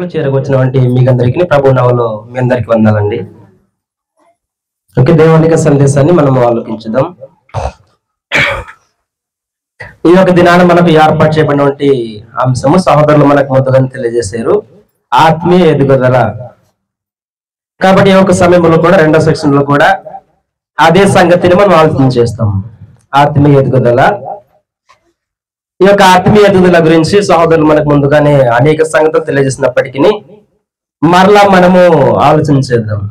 కూడి చేరవచ్చినటువంటి మీకందరికీ ప్రభు నామములో మీ అందరికీ వందనాలండి. ఓకే, దేవుని సందేశాన్ని మనం ఆలోచించుదాం. ఈ యొక్క దినాన మనకు ఏర్పాటు చేయబడినటువంటి అంశము సహోదరులు మనకు మొదలుగా తెలియజేశారు, ఆత్మీయ ఎదుగుదల. కాబట్టి ఈ యొక్క సమయంలో కూడా రెండో సెక్షన్ లో కూడా అదే సంగతిని మనం ఆలోచన చేస్తాం, ఆత్మీయ ఎదుగుదల. ఈ యొక్క ఆత్మీయ ఎదుగుదల గురించి సహోదరులు మనకు ముందుగానే అనేక సంగతులు తెలియజేసినప్పటికీ మరలా మనము ఆలోచన చేద్దాం.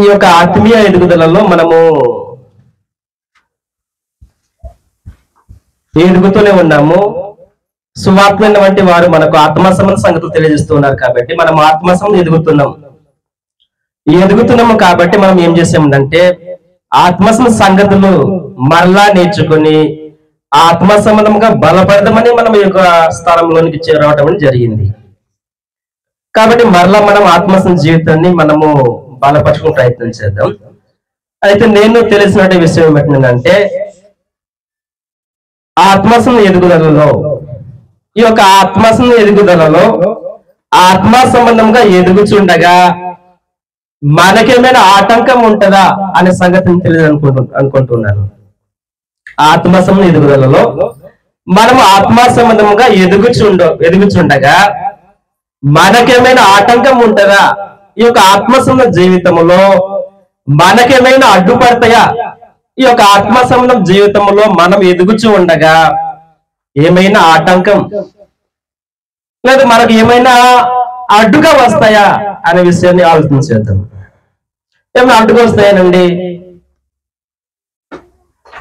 ఈ యొక్క ఆత్మీయ ఎదుగుదలలో మనము ఎదుగుతూనే ఉన్నాము. సువార్తమైన వంటి వారు మనకు ఆత్మసంబంధ సంగతులు తెలియజేస్తూ ఉన్నారు కాబట్టి మనం ఆత్మసంబంధం ఎదుగుతున్నాము కాబట్టి మనం ఏం చేసామంటే ఆత్మసంబంధ సంగతులు మరలా నేర్చుకుని ఆత్మ సంబంధంగా బలపడదామని మనం ఈ యొక్క స్థానంలోనికి చేరవటం జరిగింది. కాబట్టి మరలా మనం ఆత్మసంబంధ జీవితాన్ని మనము బలపరచుకునే ప్రయత్నం చేద్దాం. అయితే నేను తెలిసినటువంటి విషయం ఏమిటంటే ఆత్మసంబంధ ఎదుగుదలలో, ఈ యొక్క ఆత్మసంబంధ ఎదుగుదలలో ఆత్మ సంబంధంగా ఎదుగుచుండగా మనకేమైనా ఆటంకం ఉంటుందా అనే సంగతిని తెలియదు అనుకుంటున్నాను. ఆత్మ సంబంధ ఎదుగుదలలో మనము ఆత్మ సంబంధంగా ఎదుగుచుండగా మనకేమైనా ఆటంకం ఉంటుందా? ఈ యొక్క ఆత్మ సంబంధ జీవితంలో మనకేమైనా అడ్డుపడతాయా? ఈ యొక్క ఆత్మ సంబంధం జీవితంలో మనం ఎదుగుచూ ఉండగా ఏమైనా ఆటంకం లేదా మనకు ఏమైనా అడ్డుగా వస్తాయా అనే విషయాన్ని ఆలోచించేద్దాం. ఏమైనా అడ్డుగా వస్తాయనండి?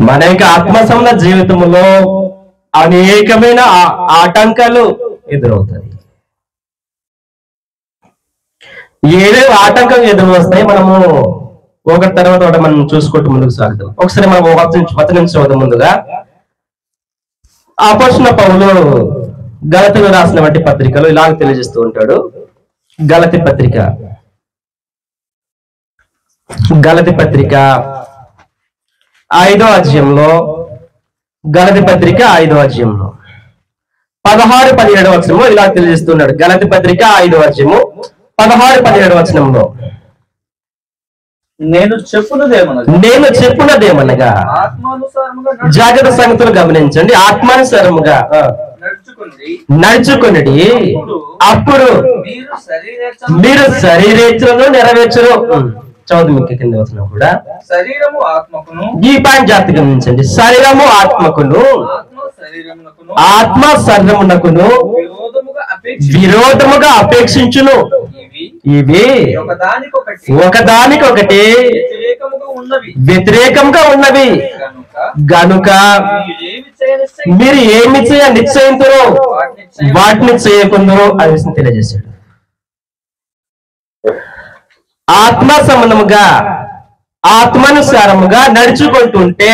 మన యొక్క ఆత్మ సంబంధ జీవితంలో అనేకమైన ఆటంకాలు ఎదురవుతాయి. ఏవేవి ఆటంకం ఎదురు వస్తాయి మనము ఒకటి తర్వాత ఒకటి మనం చూసుకుంటూ ముందుకు సాగుతాం. ఒకసారి మనం వచనం చదువుదాం. ముందుగా అపోస్తలుడైన పౌలు గలతీయులకు రాసినటువంటి పత్రికలో ఇలాగ తెలియజేస్తూ ఉంటాడు. గలతీ పత్రిక 5వ అధ్యాయంలో, గలతీ పత్రిక 5వ అధ్యాయంలో 16-17 వచనము ఇలా తెలియజేస్తున్నాడు. గలతీ పత్రిక 5వ అధ్యాయము 16-17 వచనంలో నేను చెప్పున్నదేమనగా జాగ్రత్త సంగతులు గమనించండి. ఆత్మానుసారముగా నడుచుకున్నది, అప్పుడు మీరు శరీరేచ్ఛలను నెరవేర్చరు. చదువు మీకు కింద వచ్చిన కూడా శరీరము ఆత్మకును, ఈ పాయింట్ జాగ్రత్త గమనించండి. శరీరము ఆత్మకును, ఆత్మ శరీరమునకును విరోధముగా అపేక్షించును. ఇవి ఒకదానికొకటి వ్యతిరేకంగా ఉన్నవి గనుక మీరు ఏమి నిశ్చయింతురో వాటిని చేయకుందరో అనే విషయం తెలియజేశాడు. ఆత్మ సంబంధముగా ఆత్మానుసారముగా నడుచుకుంటుంటే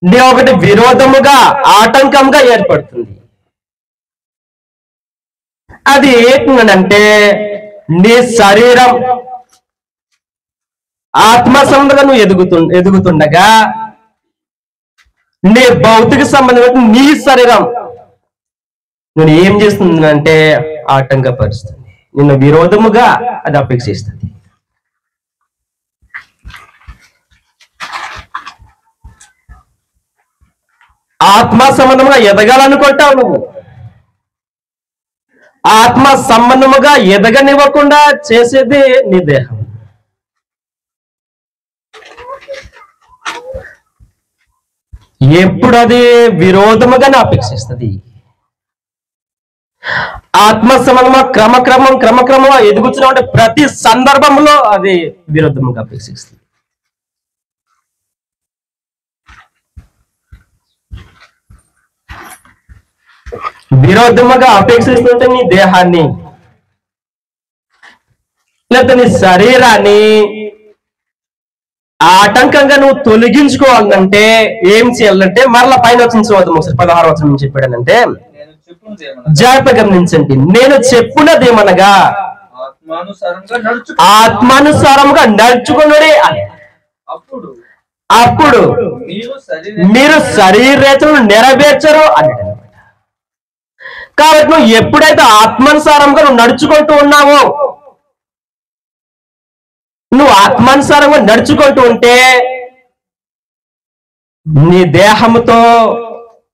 నీ ఒకటి విరోధముగా ఆటంకంగా ఏర్పడుతుంది. అది ఏంటంటే నీ శరీరం ఆత్మ సంబంధంగా నువ్వు ఎదుగుతుండగా నీ భౌతిక సంబంధం నీ శరీరం నేను ఏం చేస్తుందంటే ఆటంకపరుస్తుంది, నిన్ను విరోధముగా అది అపేక్షిస్తుంది. ఆత్మ సంబంధముగా ఎదగాలనుకుంటావు నువ్వు, ఆత్మ సంబంధముగా ఎదగనివ్వకుండా చేసేది నీ దేహం. ఎప్పుడు అది విరోధముగానే అపేక్షిస్తుంది. ఆత్మ సంబంధంగా క్రమక్రమం ఎదుగుతున్న ప్రతి సందర్భంలో అది విరోధముగా అపేక్షిస్తుంది. విరోధముగా అపేక్షిస్తుంటే నీ దేహాన్ని లేదా నీ శరీరాన్ని ఆటంకంగా నువ్వు తొలగించుకోవాలంటే ఏం చేయాలంటే మరలా పైన వచ్చించవద్దు. ఒకసారి 16వ వచనం నుంచి చెప్పాడనంటే జాగ్రత్త గమనించండి. నేను చెప్పున్నదేమనగా ఆత్మానుసారంగా నడుచుకున్నాడే. అప్పుడు మీరు శరీరేచ్ఛలను నెరవేర్చరు అన్నాడు అనమాట. కాబట్టి నువ్వు ఎప్పుడైతే ఆత్మానుసారంగా నువ్వు నడుచుకుంటూ ఉన్నావో, నువ్వు ఆత్మానుసారంగా నడుచుకుంటూ ఉంటే నీ దేహముతో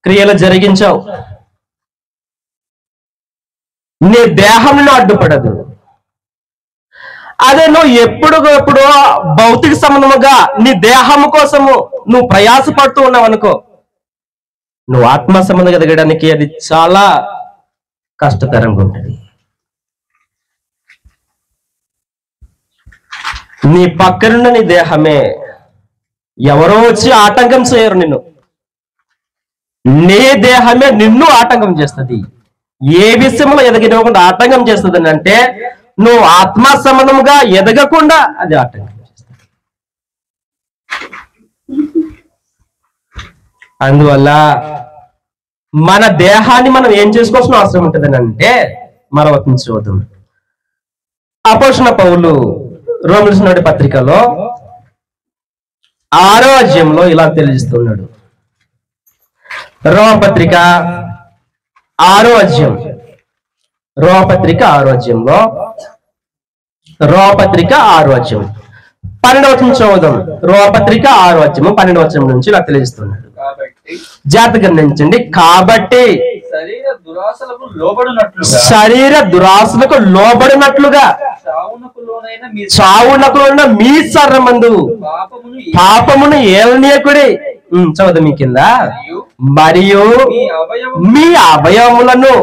క్రియలు జరిగించావు, నీ దేహంలో అడ్డుపడదు. అదే నువ్వు ఎప్పుడు భౌతిక సంబంధముగా నీ దేహము కోసము నువ్వు ప్రయాసపడుతూ ఉన్నావు అనుకో, నువ్వు ఆత్మ సంబంధంగా ఎదగడానికి అది చాలా కష్టతరంగా ఉంటుంది. నీ పక్కనున్న నీ దేహమే ఎవరో వచ్చి ఆటంకం చేయరు నిన్ను, నీ దేహమే నిన్ను ఆటంకం చేస్తుంది. ఏ విషయంలో ఎదగనివ్వకుండా ఆటంకం చేస్తుంది అంటే నువ్వు ఆత్మ సంబంధముగా ఎదగకుండా అది ఆటంకం చేస్తుంది. అందువల్ల మన దేహాన్ని మనం ఏం చేసుకోవాల్సిన అవసరం ఉంటుంది అంటే మరొకటి చూద్దాం. అపోస్తలుడైన పౌలు రోమీయులకు పత్రికలో 6వ అధ్యాయంలో ఇలా తెలియజేస్తున్నాడు. రోమపత్రిక 6వ అధ్యాయం, రోమపత్రిక 6వ అధ్యాయంలో, రోమపత్రిక 6వ అధ్యాయం 12వ వచనం చదువుదాం. రోమపత్రిక 6వ అధ్యాయం 12వ వచనం నుంచి ఇలా తెలియజేస్తున్నాడు. జాగ్రత్తగా గమనించండి. కాబట్టి శరీర దురాశలకు లోబడినట్లుగా చావునకు లోనైన మీ శరీరమందు పాపమును ఏలనీయకుడి. చదువు మీ కింద. మరియు మీ అవయవములను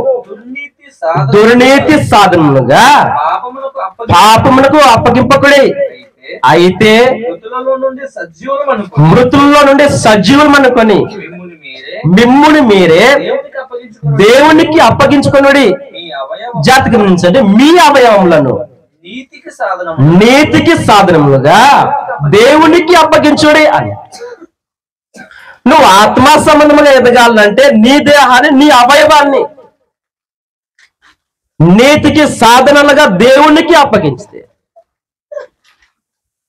దుర్నీతి సాధనములుగా పాపమునకు అప్పగింపకుడి. అయితే మృతుల్లో నుండి సజీవులు అనుకొని మిమ్ముని మీరే దేవునికి అప్పగించుకొనుడి. జాగ్రత్తగా గమనించండి. మీ అవయవములను నీతికి సాధనములుగా దేవునికి అప్పగించుడి అని. నువ్వు ఆత్మ సంబంధంగా ఎదగాలంటే నీ దేహాన్ని, నీ అవయవాన్ని నీతికి సాధనలుగా దేవునికి అప్పగించితే,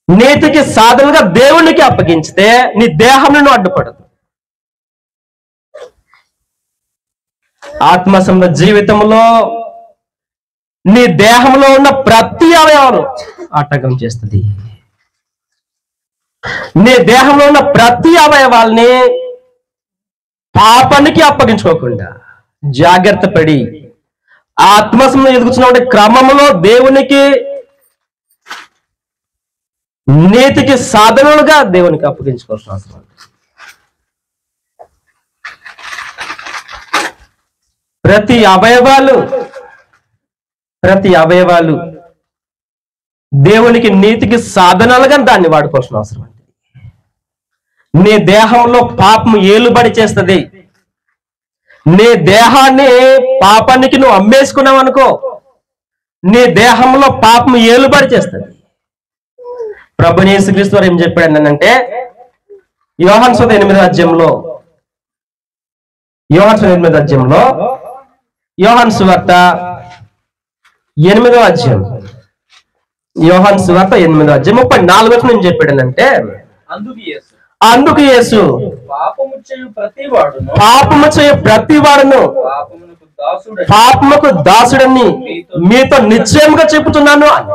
నీతికి సాధనలుగా దేవునికి అప్పగించితే నీ దేహంలో అడ్డుపడదు. ఆత్మ సంబంధ జీవితంలో నీ దేహంలో ఉన్న ప్రతి అవయవం ఆటంకం చేస్తుంది. నీ దేహంలో ఉన్న ప్రతి అవయవాల్ని పాపానికి అప్పగించుకోకుండా జాగ్రత్త పడి ఆత్మ సంబంధం ఎదుగుతున్న క్రమంలో దేవునికి, నీతికి సాధనలుగా దేవునికి అప్పగించుకోవాల్సిన అవసరం. ప్రతి అవయవాలు దేవునికి, నీతికి సాధనాలుగా దాన్ని వాడుకోవాల్సిన అవసరం. నీ దేహంలో పాపం ఏలుబడి చేస్తుంది. నీ దేహాన్ని పాపానికి నువ్వు అమ్మేసుకున్నావు అనుకో, నీ దేహంలో పాపం ఏలుబడి చేస్తుంది. ప్రభువైన యేసుక్రీస్తు వారు ఏం చెప్పాడు అంటే యోహాను సువార్త 8వ అధ్యాయంలో, యోహాను సువార్త 8వ అధ్యాయంలో, యోహాను సువార్త 8వ అధ్యాయం, యోహాను సువార్త 8వ అధ్యాయం 34వ వచనం ఏం చెప్పాడనంటే, అందుకు యేసు పాపము చేయు ప్రతివాడును పాపముకు దాసుడని మీతో నిశ్చయంగా చెబుతున్నాను అని.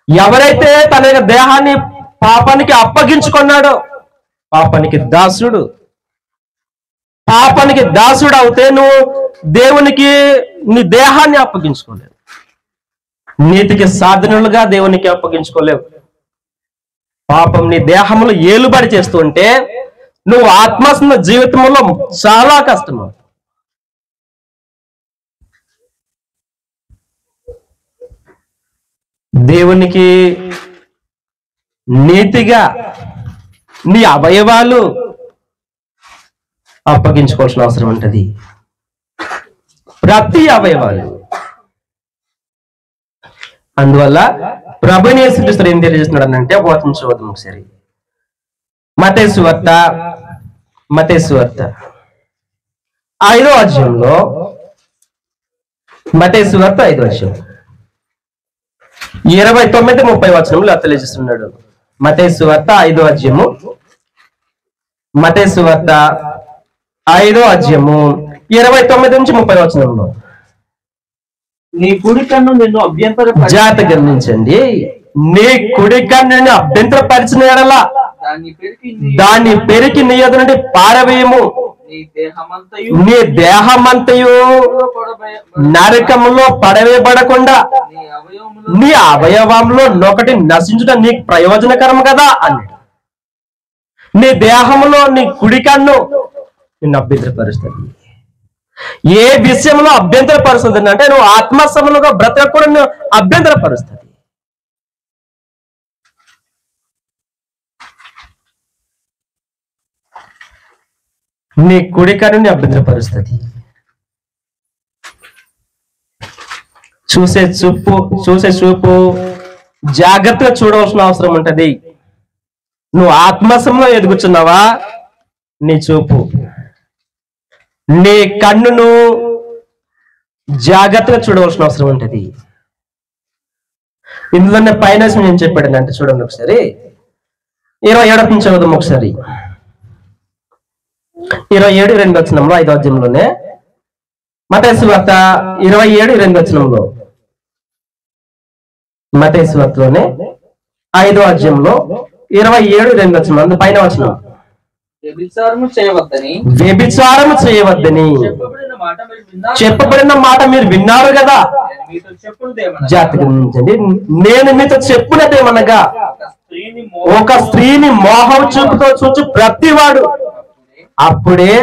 ఎవరైతే తన దేహాన్ని పాపానికి అప్పగించుకున్నాడో పాపానికి దాసుడు. పాపానికి దాసుడు అవుతే నువ్వు దేవునికి నీ దేహాన్ని అప్పగించుకోలేవు, నీతికి సాధనలుగా దేవునికి అప్పగించుకోలేవు. పాపం నీ దేహంలో ఏలుబడి చేస్తుంటే నువ్వు ఆత్మస్న జీవితంలో చాలా కష్టం. దేవునికి నీతిగా నీ అవయవాలు అప్పగించుకోవాల్సిన అవసరం ఉంటుంది. ప్రతి అవయవాలు. అందువల్ల ప్రభువైన యేసుక్రీస్తు ఏం తెలియజేస్తున్నాడు అంటే, ఒక వచనం చూద్దాం ఒకసారి. మత్తయి సువార్త 5వ అధ్యాయంలో, మత్తయి సువార్త 5వ అధ్యాయం 29-30 వచనంలో తెలియజేస్తున్నాడు. మత్తయి సువార్త 5వ అధ్యాయము, మత్తయి సువార్త 5వ అధ్యాయము 29 నుంచి 30 వచనంలో. నీ కుడి కన్ను నిన్ను అభ్యంతర జాగ్రత్త గమనించండి. నీ కుడి కన్నుని అభ్యంతరపరిచిన ఎడల దాన్ని పెరికి నీ ఎదుట నుండి పారవేయము. నీ దేహమంతయు నరకములో పడవేయబడకుండా నీ అవయవంలో ఒకటి నశించుట నీకు ప్రయోజనకరం కదా అని. నీ దేహంలో నీ కుడి కన్ను నిన్ను అభ్యంతరపరుస్తుంది. ఏ విషయంలో అభ్యంతరపరుస్తుంది అంటే నువ్వు ఆత్మసములుగా బ్రతక కూడా నువ్వు అభ్యంతరపరుస్తుంది. నీ కుడి కన్నుని అభ్యంతరపరుస్తుంది. చూసే చూపు జాగ్రత్తగా చూడవలసిన అవసరం ఉంటది. నువ్వు ఆత్మసంలో ఎదుగుచున్నావా? నీ చూపు, నీ కన్నును జాగ్రత్తగా చూడవలసిన అవసరం ఉంటది. ఇందులోనే పైన నేను చెప్పాడు అంటే చూడండి ఒకసారి 27 నుంచి చదువుదాం ఒకసారి. 27:2 వచనంలో 5వ అధ్యాయంలోనే, మత్తయి సువార్త 27:2 వచనంలో, మత్తయి సువార్తలోనే 5వ అధ్యాయంలో 27:2 వచనం, అందు పైన వచనం. వ్యభిచారము చేయవద్దని చెప్పబడిన మాట మీరు విన్నారు కదా. జాగ్రత్తగా గమనించండి. నేను మీతో చెప్పున్నదేమనగా ఒక స్త్రీని మోహం చూపుతో చూచి ప్రతివాడు అప్పుడే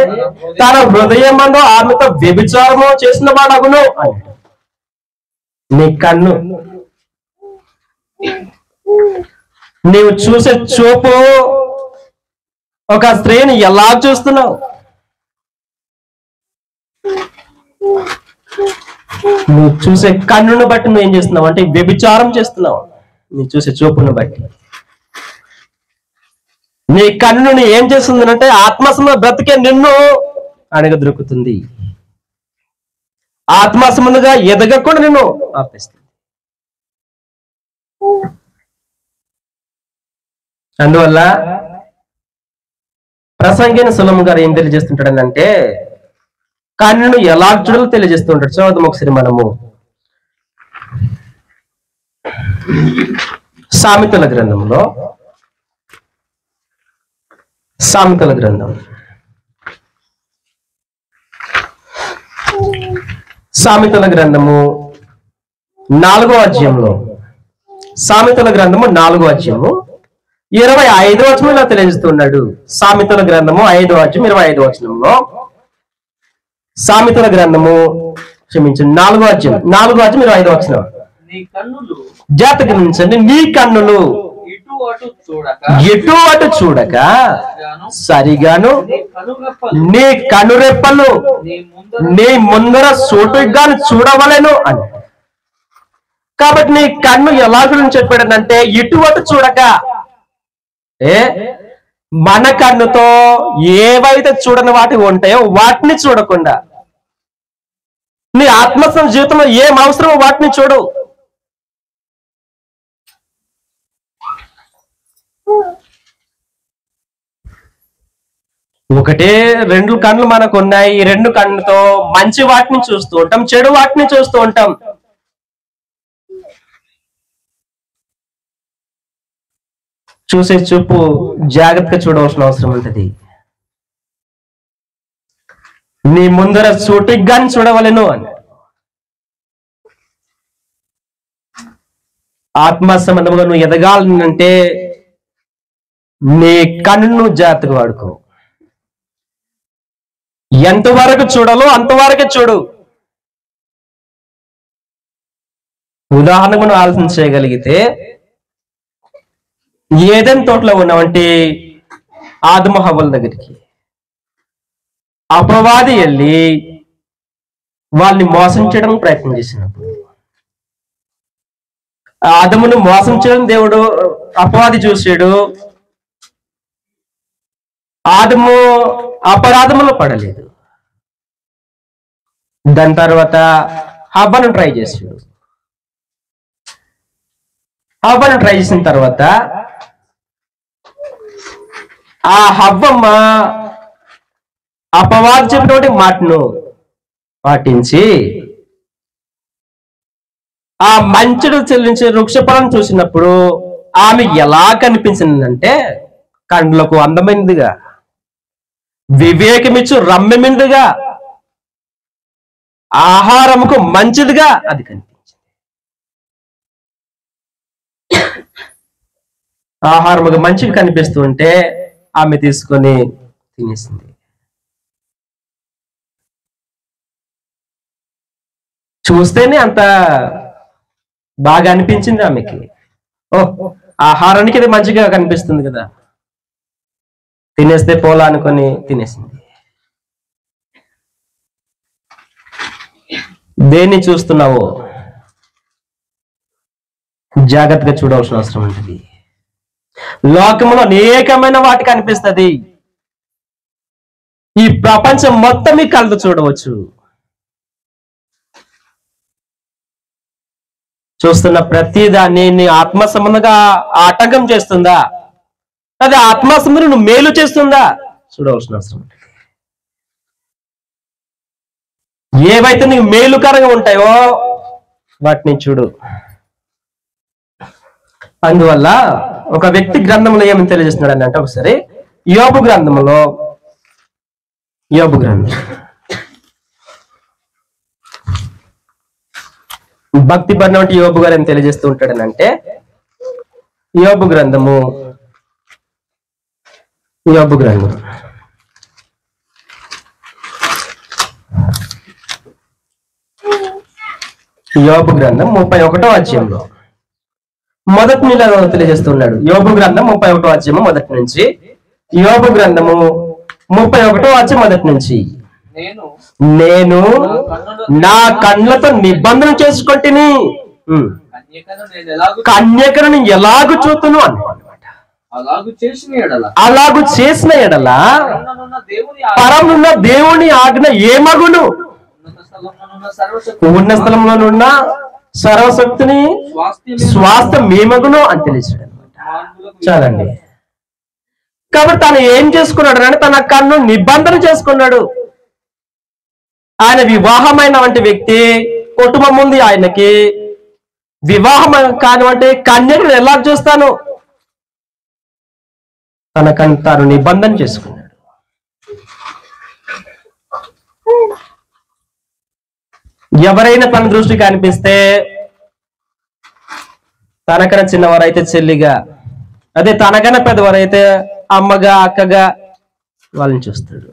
తన హృదయమందు ఆమెతో వ్యభిచారము చేసిన వాడగును అని. నీ కన్ను, నీవు చూసే చూపు ఒక స్త్రీని ఎలా చూస్తున్నావు? నువ్వు చూసే కన్నును బట్టి నువ్వు ఏం చేస్తున్నావు అంటే వ్యభిచారం చేస్తున్నావు. నీ చూసే చూపును బట్టి నీ కన్నుని ఏం చేస్తుంది అంటే ఆత్మసంలో బ్రతికే నిన్ను అణగద్రొక్కుతుంది. ఆత్మసములుగా ఎదగకుండా నిన్ను ఆపేస్తుంది. అందువల్ల ప్రసంగిన సులభం గారు ఏం తెలియజేస్తుంటాడనంటే కన్నును ఎలా చూడాలో తెలియజేస్తుంటాడు. చదువుదాం ఒకసారి మనము సామెతల గ్రంథంలో, సామెతల గ్రంథం 4వ అధ్యాయంలో, సామెతల గ్రంథము 4వ అధ్యాయము 25వ వచనం ఇలా తెలియజేస్తున్నాడు. సామెతల గ్రంథము 5వ అధ్యాయం 25వ వచనంలో, సామెతల గ్రంథము క్షమించండి 4వ అధ్యాయం 25వ వచనం. జాగ్రత్తగా గమనించండి. నీ కన్నులు ఎటు అటు చూడక సరిగాను నీ కనురెప్పలు నీ ముందర సూటుగాను చూడవలెను అని. కాబట్టి నీ కన్ను ఎలా గురించి చెప్పాడనంటే ఇటు అటు చూడక. మన కన్నుతో ఏవైతే చూడని వాటి ఉంటాయో వాటిని చూడకుండా, నీ ఆత్మసం జీవితంలో ఏం అవసరమో వాటిని చూడు. ఒకటే 2 కన్నులు మనకు ఉన్నాయి. ఈ 2 కన్నులతో మంచి వాటిని చూస్తూ ఉంటాం, చెడు వాటిని చూస్తూ ఉంటాం. చూసే చూపు జాగ్రత్తగా చూడవలసిన అవసరం ఉంటుంది. నీ ముందర సూటిగా చూడవలెను అని. ఆత్మ సంబంధంగా నువ్వు ఎదగాలంటే నీ కన్నును జాగ్రత్తగా వాడుకో. ఎంతవరకు చూడాలో అంతవరకే చూడు. ఉదాహరణకు నువ్వు ఆలోచన చేయగలిగితే, ఏదైనా తోటలో ఉన్నావంటే ఆదము హవ్వల దగ్గరికి అపవాది వెళ్ళి వాళ్ళని మోసం చేయడం ప్రయత్నం చేసినప్పుడు, ఆదమును మోసం చేయడం దేవుడు అపవాది చూసాడు. ఆదము అపరాధములో పడలేదు. దాని తర్వాత హవ్వను ట్రై చేసాడు. హవ్వను ట్రై చేసిన తర్వాత ఆ హవ్వమ్మ అపవాది చెప్పినటువంటి మాటను పాటించి ఆ మంచుడు చెల్లించే వృక్షఫలం చూసినప్పుడు ఆమె ఎలా కనిపించిందంటే కండ్లకు అందమైనదిగా, వివేకమిచ్చు రమ్యమైనదిగా, ఆహారముకు మంచిదిగా అది కనిపించింది. ఆహారముకు మంచిగా కనిపిస్తూ ఉంటే ఆమె తీసుకొని తినేసింది. చూస్తేనే అంత బాగా అనిపించింది ఆమెకి. ఆహారానికి ఇది మంచిగా కనిపిస్తుంది కదా, తినేస్తే పోలా అనుకొని తినేసింది. దేన్ని చూస్తున్నావో జాగ్రత్తగా చూడవలసిన అవసరం ఉంటుంది. లోకంలో అనేకమైన వాటి కనిపిస్తుంది. ఈ ప్రపంచం మొత్తం మీ కళ్ళతో చూడవచ్చు. చూస్తున్న ప్రతి దాన్ని నీ ఆత్మ సంబంధంగా ఆటంకం చేస్తుందా, అదే ఆత్మ సంబంధం నువ్వు మేలు చేస్తుందా చూడవలసిన అవసరం. ఏవైతే నీకు మేలుకరంగా ఉంటాయో వాటిని చూడు. అందువల్ల ఒక వ్యక్తి గ్రంథంలో ఏమని తెలియజేస్తున్నాడు అంటే, ఒకసారి యోబు గ్రంథం భక్తి పడినటువంటి యోబు గారు ఏం తెలియజేస్తూ ఉంటాడనంటే, యోబు గ్రంథం యోబు గ్రంథం 31వ అధ్యాయంలో మొదటి నుంచి తెలియజేస్తున్నాడు. యోబు గ్రంథం 31వ అధ్యాయము మొదటి నుంచి, యోబు గ్రంథము 31వ అధ్యాయం మొదటి నుంచి, నేను నా కళ్ళతో నిబంధన చేసుకుంటుని కన్యకను నేను ఎలాగూ చూతును అన్నమాట. అలాగు చేసిన ఎడల పరమున్న దేవుని ఆజ్ఞ ఏమగును, ఉన్న స్థలంలోనున్న సర్వశక్తిని స్వాస్థ్యం మేమగును అని తెలిసాడు అనమాట. చాలండి. కాబట్టి తను ఏం చేసుకున్నాడు అంటే తన కన్ను నిబంధన చేసుకున్నాడు. ఆయన వివాహమైన వంటి వ్యక్తి, కుటుంబం ఉంది ఆయనకి. వివాహం కానివంటి కన్యకను ఎలా చూస్తాను, తనకని తాను నిబంధన చేసుకున్నాడు. ఎవరైనా తన దృష్టికి అనిపిస్తే తనకన్నా చిన్నవారైతే చెల్లిగా, అదే తనకన్నా పెద్దవారైతే అమ్మగా అక్కగా వాళ్ళని చూస్తాడు.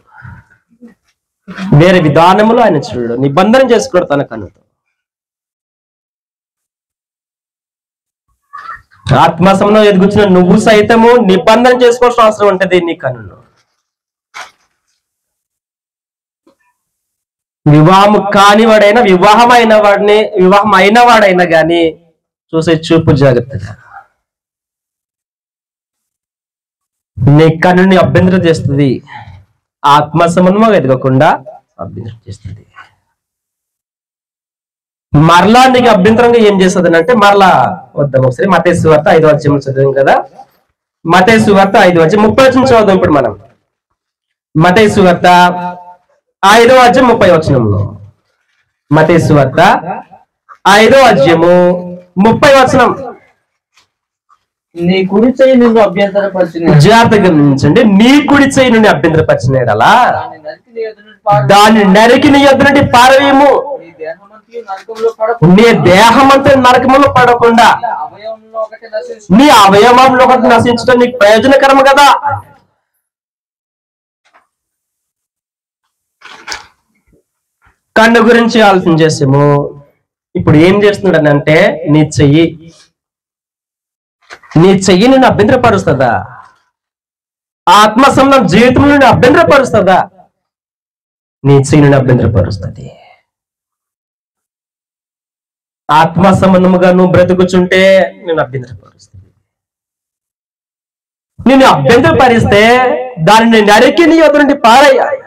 వేరే విధానములో ఆయన చూడు, నిబంధన చేసుకోడు తన కన్నుతో. ఆత్మసంలో ఎదుగుచిన నువ్వు సైతము నిబంధన చేసుకోవాల్సిన అవసరం ఉంటుంది నీ కన్నులో. వివాహం కానివాడైనా వివాహం అయిన వాడైనా గాని చూసే చూపు జాగ్రత్తగా. నీ కన్నుని అభ్యంతరం చేస్తుంది, ఆత్మ సంబంధంగా ఎదగకుండా అభ్యంతరం చేస్తుంది. మరలా నీకు అభ్యంతరంగా ఏం చేస్తుంది అంటే, మరలా వద్దాం ఒకసారి మత్తయి సువార్త 5వ అధ్యాయం చదివాం కదా. మత్తయి సువార్త 5వ అధ్యాయం 30 వచనం చదువుదాం ఇప్పుడు మనం. మత్తయి సువార్త 5వ అధ్యాయం 30వ వచనంలో, మత్తయి సువార్త 5వ అధ్యాయము 30వ వచనం. నీ కుడి చెయ్యి నిన్ను అభ్యంతరపరిచిన, జాగ్రత్తగా గమనించండి. నీ కుడి చెయ్యి నుండి అభ్యంతరపరిచినలా దాన్ని నరికి నీ యొద్ద నుండి పారవేయము. నీ దేహమంతా నరకములో పడకుండా నీ అవయవంలో ఒకటి నశించడం నీకు ప్రయోజనకరం కదా. కన్ను గురించి ఆలోచన చేసాము. ఇప్పుడు ఏం చేస్తున్నాడు అంటే, నీ చెయ్యి నిన్ను అభ్యంతరపరుస్తుందా? ఆత్మసంబంధం జీవితం నుండి అభ్యంతరపరుస్తుందా? నీ చెయ్యి నుండి అభ్యంతరపరుస్తుంది. ఆత్మ సంబంధముగా నువ్వు బ్రతుకుచుంటే నేను అభ్యంతరపరుస్తుంది. నిన్ను అభ్యంతరపరిస్తే దానిని నరికి నీ యొద్ద నుండి పారేయాలి.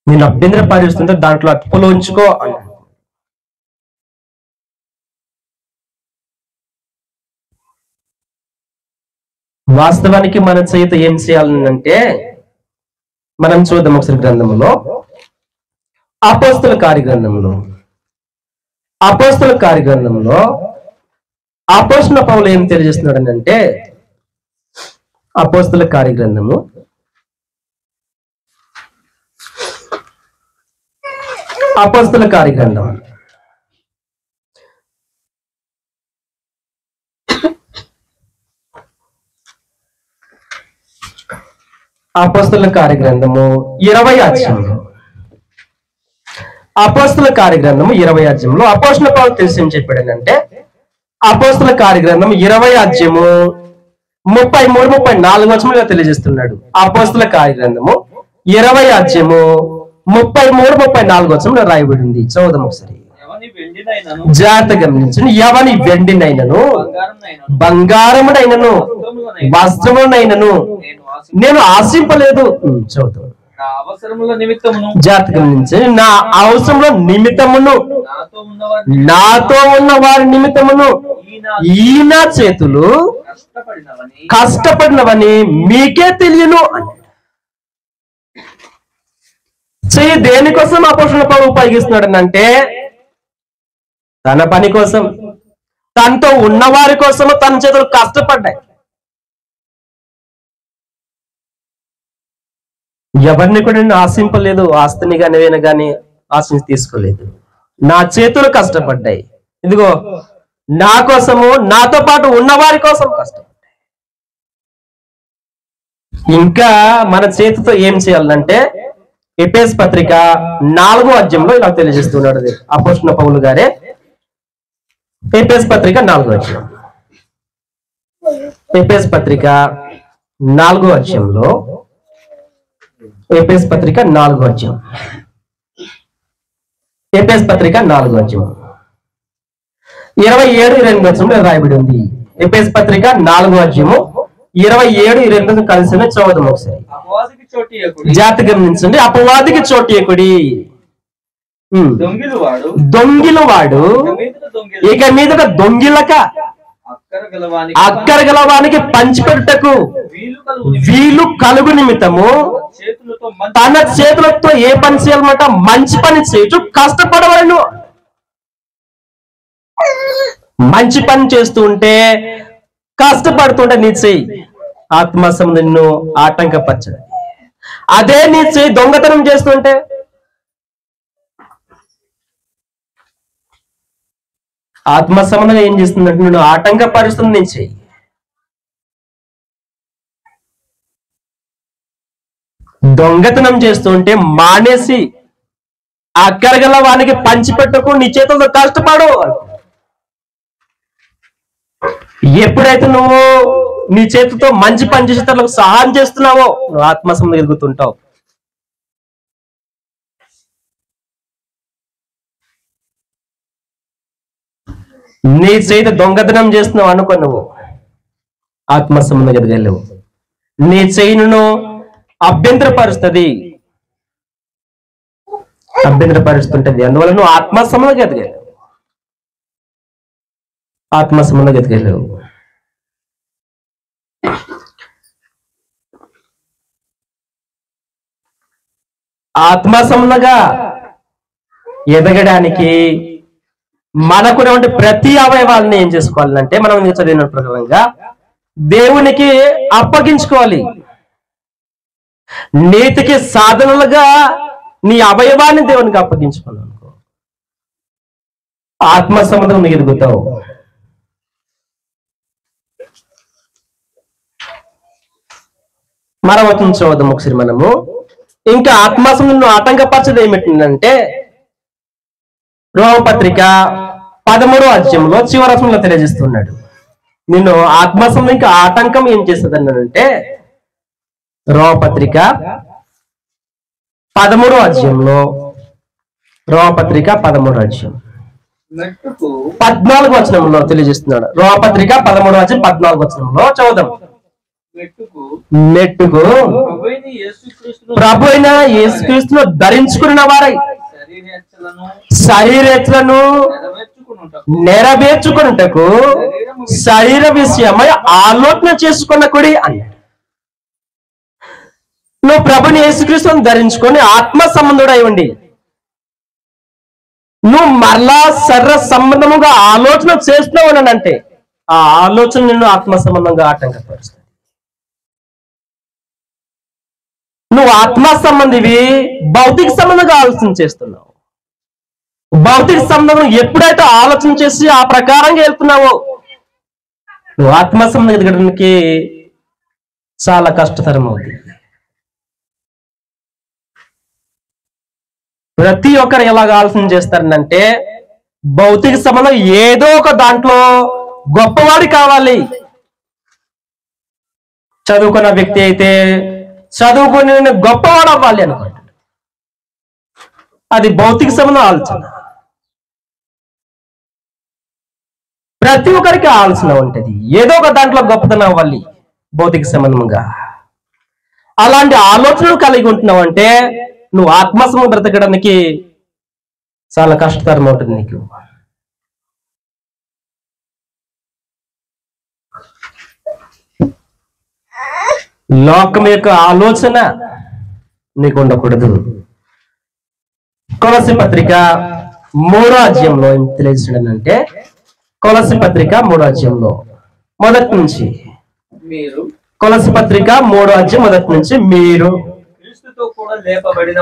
నేను అభ్యంతరపరుస్తుంటే దాంట్లో అతుపులో ఉంచుకో అన్నాడు. వాస్తవానికి మన చేత ఏం చేయాలంటే మనం చూద్దాం ఒకసారి గ్రంథంలో అపోస్తల కార్యగ్రంథంలో అపోస్తల పౌలు ఏం తెలియజేస్తున్నాడు అంటే అపోస్తల కార్యగ్రంథము 20 అధ్యాయంలో అపోస్తల కార్యగ్రంథము 20 అధ్యాయంలో అపోస్తల పౌలు తెలిసి ఏం చెప్పాడనంటే అపోస్తల కార్యగ్రంథం 20 అధ్యాయము 33-34 వచనంలో తెలియజేస్తున్నాడు. అపోస్తల కార్యగ్రంథము 20 అధ్యాయము 33-34 వచనంలో రాయబడింది. చదువుదాం ఒకసారి. జాగ్రత్త గమనించండి. ఎవని వెండినైనను బంగారమునైనను వస్త్రమునైనను నేను ఆశింపలేదు. చదువుతాం. జాగ్రత్త గమనించండి. నా అవసరంలో నిమిత్తమును నాతో ఉన్న వారి నిమిత్తమును ఈ నా చేతులు కష్టపడినవని మీకే తెలియను. చెయ్యి దేనికోసం అపోస్తలుల పౌలు ఉపయోగిస్తున్నాడు అంటే తన పని కోసం, తనతో ఉన్నవారి కోసము తన చేతులు కష్టపడ్డాయి. ఎవరిని కూడా నేను ఆశింపలేదు, ఆస్తిని కానీ ఏదైనా కానీ ఆశించి తీసుకోలేదు. నా చేతులు కష్టపడ్డాయి. ఇదిగో నా కోసము, నాతో పాటు ఉన్నవారి కోసం కష్టపడ్డాయి. ఇంకా మన చేతితో ఏం చేయాలంటే ఎఫెసు పత్రిక 4వ అధ్యాయంలో ఇలా తెలియజేస్తున్నాడు అపోస్తలుల పౌలు గారే. ఎఫెసు పత్రిక 4వ అధ్యాయం, ఎఫెసు పత్రిక 4వ అధ్యాయంలో, ఎఫెసు పత్రిక 4వ అధ్యాయం, ఎఫెసు పత్రిక 4వ అధ్యాయం 27-28 వచనంలో రాయబడి ఉంది. ఎఫెసు పత్రిక 4వ అధ్యాయము 27-28 కలిసి చదువుదాం ఒకసారి. జాగ్రత్త గమనించండి. అపవాదికి చోటియకుడి, దొంగిలు వాడు ఇక మీదట దొంగిలక అక్కరగలవానికి పంచిపెట్టుటకు వీలు కలుగు నిమిత్తము తన చేతులతో ఏ పని చేయాలన్నమాట మంచి పని చేయొచ్చు కష్టపడవలను. మంచి పని చేస్తూ ఉంటే, కష్టపడుతుంటే నీ చెయ్యి ఆత్మసం నిన్ను ఆటంకపరచదు. అదే నీ చెయ్యి దొంగతనం చేస్తుంటే, ఆత్మ సంబంధం ఏం చేస్తుందంటే నిన్ను ఆటంకపరుస్తుంది నీ చెయ్యి. దొంగతనం చేస్తుంటే మానేసి అక్కరగల వానికి పంచిపెట్టుకు నీ చేతులతో కష్టపడు. ఎప్పుడైతే నువ్వు నీ చేతితో మంచి పని చేసేటప్పుడు సహాయం చేస్తున్నావో నువ్వు ఆత్మ సంబంధం ఎదుగుతుంటావు. నీ చేతి దొంగతనం చేస్తున్నావు అనుకో, నువ్వు ఆత్మ సంబంధం ఎదగలేవు. నీ చేయిను అభ్యంతరపరుస్తుంది, అభ్యంతరపరుస్తుంటది. అందువల్ల నువ్వు ఆత్మ సంబంధం ఎదగలేవు, ఆత్మ సంబంధం ఎదగలేవు. ఆత్మ సంబంధంగా ఎదగడానికి మనకున్నటువంటి ప్రతి అవయవాలని ఏం చేసుకోవాలంటే మనం చదివిన ప్రకారంగా దేవునికి అప్పగించుకోవాలి. నీతికి సాధనలుగా నీ అవయవాన్ని దేవునికి అప్పగించుకోవాలి. ఆత్మ సంబంధం ఎదుగుతావు. మరవతం చూద్దాం ఒకసారి మనము. ఇంకా ఆత్మ సంబంధం ఆటంకపరచదు ఏమిటంటే రోమపత్రిక 13వ అధ్యాయంలో చివరి వచనంలో తెలియజేస్తున్నాడు. నిన్ను ఆత్మ సంబంధం ఇంకా ఆటంకం ఏం చేస్తుంది అంటే రోమపత్రిక 13వ అధ్యాయంలో, రోమపత్రిక 13వ అధ్యాయం 14వ వచనంలో తెలియజేస్తున్నాడు. రోమపత్రిక 13వ అధ్యాయం 14వ వచనంలో చదువుదాం. మెట్టుకు ప్రభు అయిన యేసుక్రీస్తును ధరించుకున్న వారై శరీరేచ్ఛలను నెరవేర్చుకున్నటకు శరీర విషయమై ఆలోచన చేసుకున్నకుడి అన్నాడు. నువ్వు ప్రభుని యేసుక్రీస్తుని ధరించుకొని ఆత్మ సంబంధుడై ఉండి నువ్వు మరలా శరీర సంబంధముగా ఆలోచన చేస్తున్నావు అంటే ఆ ఆలోచన నిన్ను ఆత్మ సంబంధంగా ఆటంకపరుస్తుంది. నువ్వు ఆత్మ సంబంధివి భౌతిక సంబంధంగా ఆలోచన చేస్తున్నావు. భౌతిక సంబంధం ఎప్పుడైతే ఆలోచన చేసి ఆ ప్రకారంగా వెళ్తున్నావో నువ్వు ఆత్మ సంబంధం ఎదగడానికి చాలా కష్టతరం అవుతుంది. ప్రతి ఒక్కరు ఎలాగ ఆలోచన చేస్తారంటే భౌతిక సంబంధం ఏదో ఒక దాంట్లో గొప్పవాడి కావాలి. చదువుకున్న వ్యక్తి అయితే చదువుకుని గొప్పవాడు అవ్వాలి అనుకుంటాడు. అది భౌతిక సంబంధం ఆలోచన. ప్రతి ఒక్కరికి ఆలోచన ఉంటది, ఏదో ఒక దాంట్లో గొప్పతనం అవ్వాలి భౌతిక సంబంధంగా. అలాంటి ఆలోచనలు కలిగి ఉంటున్నావు అంటే నువ్వు ఆత్మసంబంధం బ్రతకడానికి చాలా కష్టతరం అవుతుంది నీకు. లోకం యొక్క ఆలోచన నీకు ఉండకూడదు. కొలస్సీ పత్రిక 3వ అధ్యాయంలో ఏం తెలియజేయడంటే కొలస్సీ పత్రిక 3వ అధ్యాయంలో మొదటి నుంచి కొలస్సీ పత్రిక 3వ అధ్యాయం మొదటి నుంచి మీరు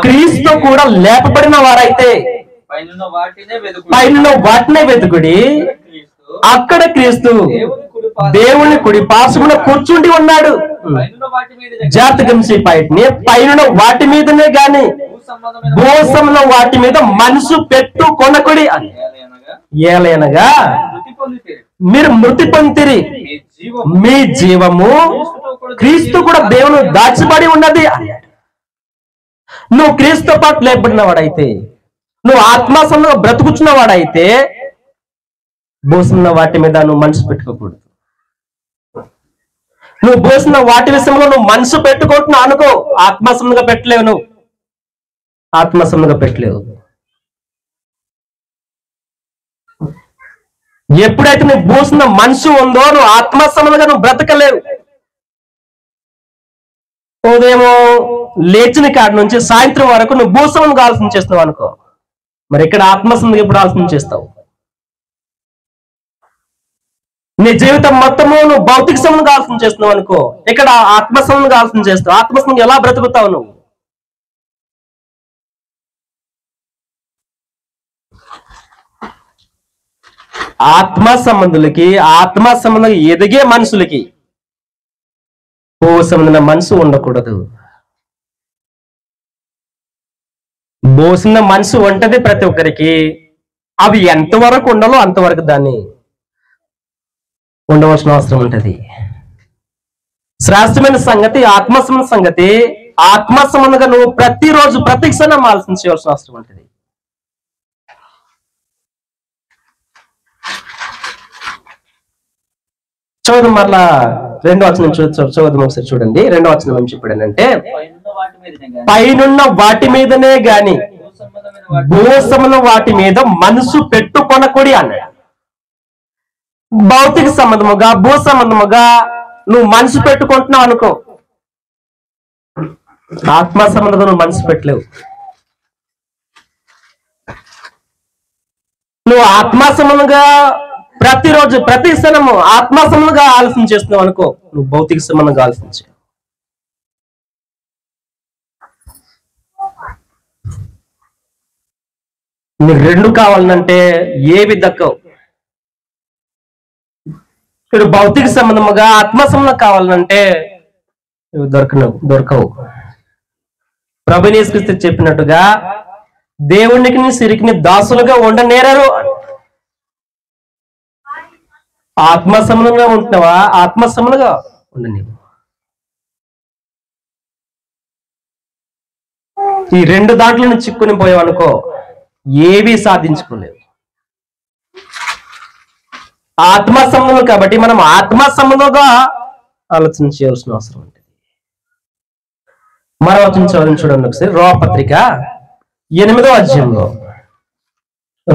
క్రీస్తుతో కూడా లేపబడిన వారైతే పైన వాటినే వెతుకుడి, అక్కడ క్రీస్తు దేవుని కుడి పార్శ్వమున కూర్చుండి ఉన్నాడు. జాతకంసి పైన వాటి మీదనే గాని భూసంలో వాటి మీద మనసు పెట్టు కొనకుడి అని. ఏలైనగా మీరు మృతి పొందిరి, మీ జీవము క్రీస్తు కూడా దేవుని దాచిబడి ఉన్నది అన్నాడు. నువ్వు క్రీస్తుతో పాటు లేపబడిన వాడైతే, నువ్వు ఆత్మాసంలో బ్రతుకుచున్న వాడైతే భూసున్న వాటి మీద నువ్వు మనసు పెట్టుకోకూడదు. నువ్వు భూసున్న వాటి విషయంలో నువ్వు మనసు పెట్టుకుంటున్నావు అనుకో, ఆత్మాసంగా పెట్టలేవు, నువ్వు ఆత్మసంగా పెట్టలేవు. ఎప్పుడైతే నువ్వు భూసున్న మనసు ఉందో నువ్వు ఆత్మసంగా నువ్వు బ్రతకలేవు. ఉదయము లేచిన కాడి నుంచి సాయంత్రం వరకు నువ్వు భూసంగా ఆలోచన చేస్తున్నావు అనుకో, మరి ఇక్కడ ఆత్మసంగా ఎప్పుడు ఆలోచన చేస్తావు? నీ జీవితం మొత్తము నువ్వు భౌతిక సంబంధంగా ఆలోచన చేస్తున్నావు అనుకో, ఇక్కడ ఆత్మసంబంధంగా ఆలోచన చేస్తావు. ఆత్మసంబంధంగా ఎలా బ్రతుకుతావు నువ్వు? ఆత్మ సంబంధులకి, ఆత్మ సంబంధంగా ఎదిగే మనుషులకి భూ సంబంధమైన మనసు ఉండకూడదు. భూసిన మనసు ఉంటది ప్రతి ఒక్కరికి. అవి ఎంతవరకు ఉండాలో అంతవరకు దాన్ని ఉండవలసిన అవసరం ఉంటది. శ్రేష్టమైన సంగతి ఆత్మ సంబంధ సంగతి. ఆత్మ సంబంధంగా నువ్వు ప్రతిరోజు ప్రతి క్షణం ఆలోచన చేయవలసిన అవసరం ఉంటది. చదువు మరలా 2వ వచనం చదువు ఒకసారి చూడండి. 2వ వచనం ఏం చెప్పాడనంటే పైనున్న వాటి మీదనే గాని భూసముల వాటి మీద మనసు పెట్టుకొనకూడి అన్నాడు. భౌతిక సంబంధముగా భూ సంబంధముగా నువ్వు మనసు పెట్టుకుంటున్నావు అనుకో, ఆత్మ సంబంధంగా నువ్వు మనసు పెట్టలేవు. నువ్వు ఆత్మ సంబంధంగా ప్రతిరోజు ప్రతి క్షణము ఆత్మ సంబంధంగా ఆలోచన చేస్తున్నావు అనుకో, నువ్వు భౌతిక సంబంధంగా ఆలోచించు. నీకు రెండు కావాలంటే ఏవి దక్కవు. ఇప్పుడు భౌతిక సంబంధముగా ఆత్మ సంబంధం కావాలంటే దొరకవు. ప్రభుని యేసుక్రీస్తు చెప్పినట్టుగా దేవునికి సిరికిని దాసులుగా ఉండనేరారు. ఆత్మ సంబంధంగా ఉంటున్నావా? ఆత్మ సంబంధంగా ఉండని. ఈ రెండు దాంట్లో నుంచి చిక్కుని పోయావనుకో ఏవి సాధించుకోలేవు. ఆత్మ సంబంధం కాబట్టి మనం ఆత్మ సంబంధంగా ఆలోచన చేయాల్సిన అవసరం ఉంటుంది. మరో వచనం చూడండి ఒకసారి. రోమపత్రిక 8వ అధ్యాయంలో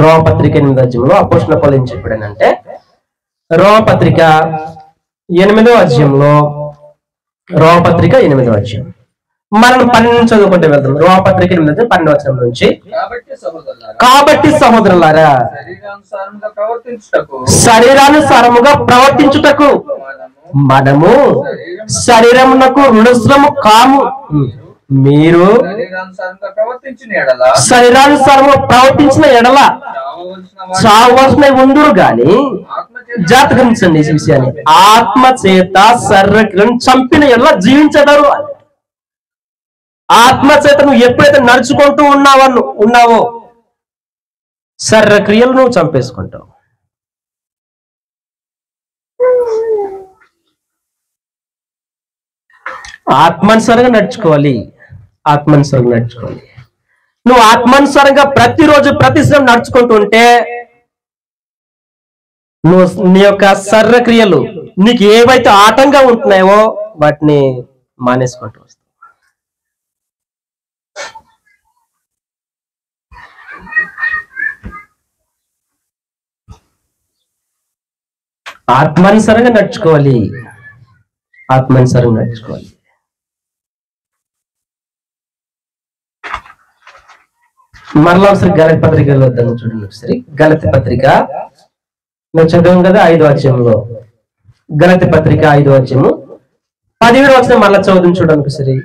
రోమపత్రిక 8వ అధ్యాయంలో అపోస్తలుడైన పౌలు ఏం చెప్పాడనంటే, రోమపత్రిక 8వ అధ్యాయంలో, రోమపత్రిక 8వ అధ్యాయం మనం 12 చదువుకుంటే వెళ్దాం. రోమపత్రిక 8వ 12వ వచనం నుంచి, కాబట్టి సహోదరులారా శరీరానుసారముగా ప్రవర్తించుటకు మనము శరీరమునకు రుణస్థులము కాము. మీరు శరీరానుసారముగా ప్రవర్తించిన ఎడల చావలసిన ఉందురు గాని, జాగ్రత్త గమనించండి ఈ విషయాన్ని, ఆత్మ చేత శరీరం చంపిన ఎడల జీవించగలరు. ఆత్మ చేత నువ్వు ఎప్పుడైతే నడుచుకుంటూ ఉన్నావో శరీర క్రియలు నువ్వు చంపేసుకుంటావు. ఆత్మానుసారంగా నడుచుకోవాలి. ఆత్మానుసారంగా నడుచుకోవాలి. నువ్వు ఆత్మానుసారంగా ప్రతిరోజు ప్రతిదినం నడుచుకుంటూ ఉంటే నువ్వు నీ యొక్క శరీర క్రియలు నీకు ఏవైతే ఆటంగా ఉంటున్నాయో వాటిని మానేసుకుంటూ వస్తావు. ఆత్మానుసారంగా నడుచుకోవాలి. ఆత్మానుసారంగా నడుచుకోవాలి. మరలా ఒకసారి గలతీ పత్రికలో వద్దాం చూడండి. ఒకసారి గలతీ పత్రిక మేము చదివాం కదా 5వ అధ్యాయంలో. గలతీ పత్రిక 5వ అధ్యాయము 17వ వచనం మరలా చదువుదాం చూడండి ఒకసారి.